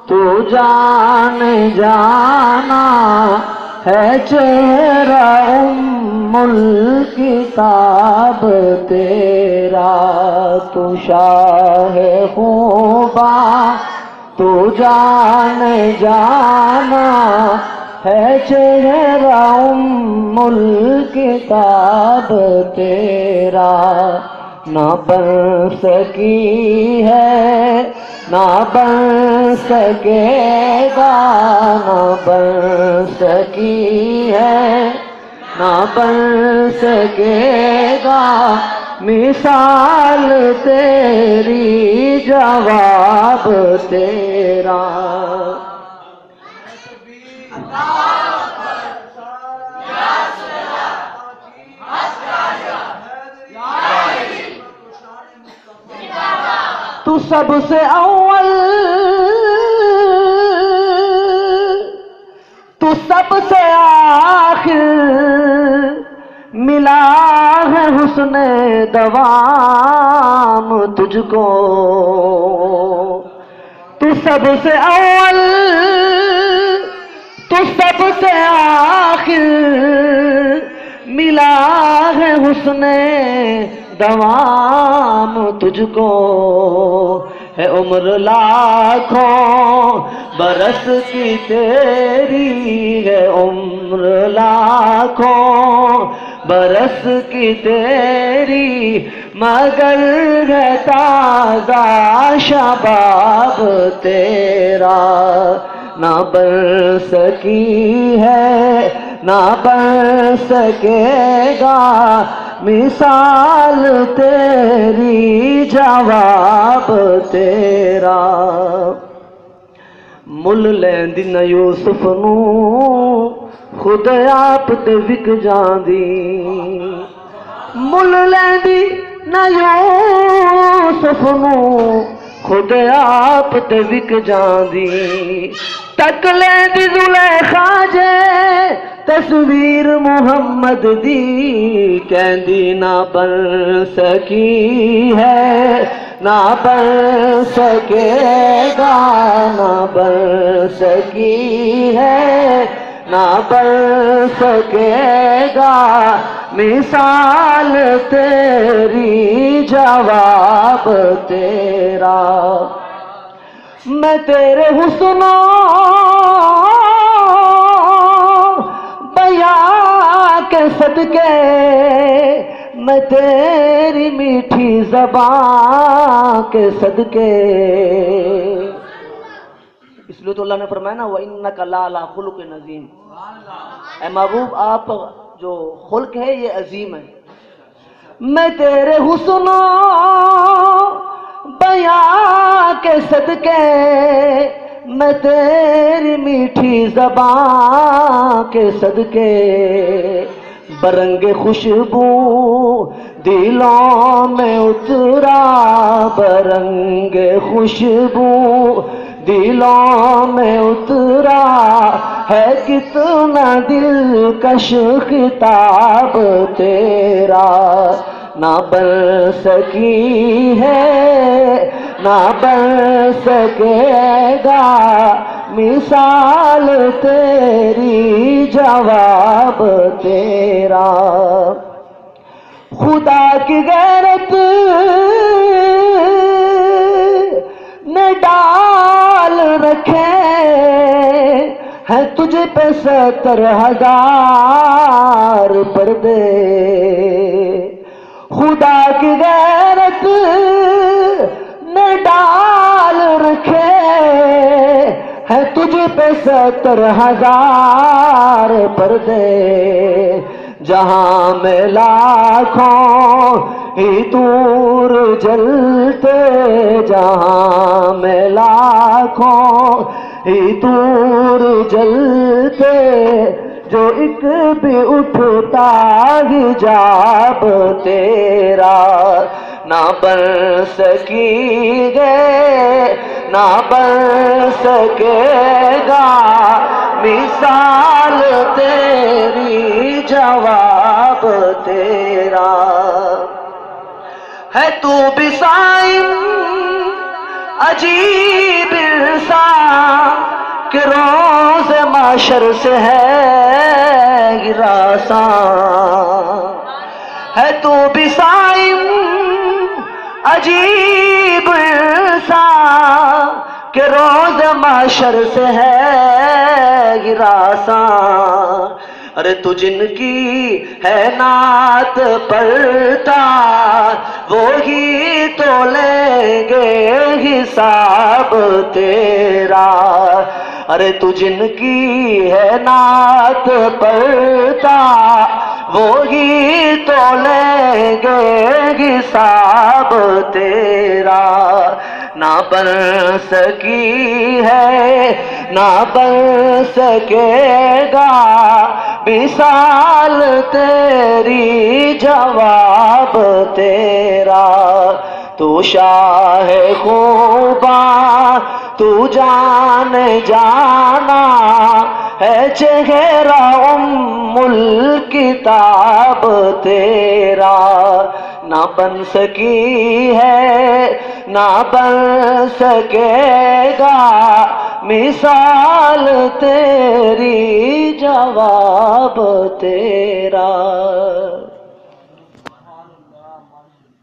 تو جان جانا ہے چہرہ ام الکتاب تیرا، تو شاہ خوباں تو جان جانا ہے چہرہ ام الکتاب تیرا، نہ بن سکی ہے نہ بن سکے گا، نہ بن سکی ہے نہ بن سکے گا، مثال تیری جواب تیرا۔ تو سب سے اول تو سب سے آخر، ملا ہے حسن دوام تجھ کو، تو سب سے اول تو سب سے آخر، ملا ہے حسن دوام تجھ کو، ہے عمر لاکھوں برس کی تیری، ہے عمر لاکھوں برس کی تیری، مگر ہے تازہ شباب تیرا، نہ بن سکی ہے نہ بن سکے گا، مثال تیری جواب تیرا۔ مل لیندی نہ یوسف نو خود آپ تے وک جاندی، مل لیندی نہ یوسف نو خود آپ تے وک جاندی، تک لیندی زلیخا جے تصویر محمد دی، کہندی نہ بن سکی ہے نہ بن سکے گا، نہ بن سکی ہے نہ بن سکے گا، مثال تیری جواب تیرا۔ میں تیرے حسن کے صدقے، میں تیری میٹھی زبان کے صدقے، اس لیے تو اللہ نے فرمایا نا وَإِنَّكَ لَعَلَىٰ خُلُقٍ عَظِيمٍ، اے محبوب آپ جو خلق ہے یہ عظیم ہے۔ میں تیرے حسن بیان کے صدقے، میں تیری میٹھی زبان کے صدقے، برنگ خوشبو دلوں میں اترا، برنگ خوشبو دلوں میں اترا، ہے کتنا دلکش خطاب تیرا، نہ بن سکی ہے نہ بن سکے گا، مثال تیری جواب تیرا۔ خدا کی غیرت نے ڈال رکھے ہیں تجھ پہ 70,000 پردے، خدا کی غیرت نے ڈال رکھے ہیں تجھ پہ 70,000 پردے، جہاں میں لاکھوں ہی دور جلتے، جہاں میں لاکھوں ہی دور جلتے، جو ایک بھی اٹھتا حجاب تیرا، نہ بن سکی گے نہ بن سکے گا، مثال تیری جواب تیرا۔ ہے تو بھی صائم عجیب انسان، معاشر سے ہے ہراساں، ہے تو بھی صائم عجیب انسان کہ روز معاشر سے ہے ہراساں۔ ارے تو جن کی ہے نعت پڑھتا وہی تو لیں گے حساب تیرا، ارے تو جن کی ہے نعت پڑھتا وہی تو لیں گے حساب تیرا۔ نہ بن سکی ہے نہ بن سکے گا مثال تیری جواب تیرا، تو شاہ خوباں تو جان جانا ہے چہرہ الکتاب تیرا، نہ بن سکی ہے نہ بن سکے گا مثال تیری جواب تیرا۔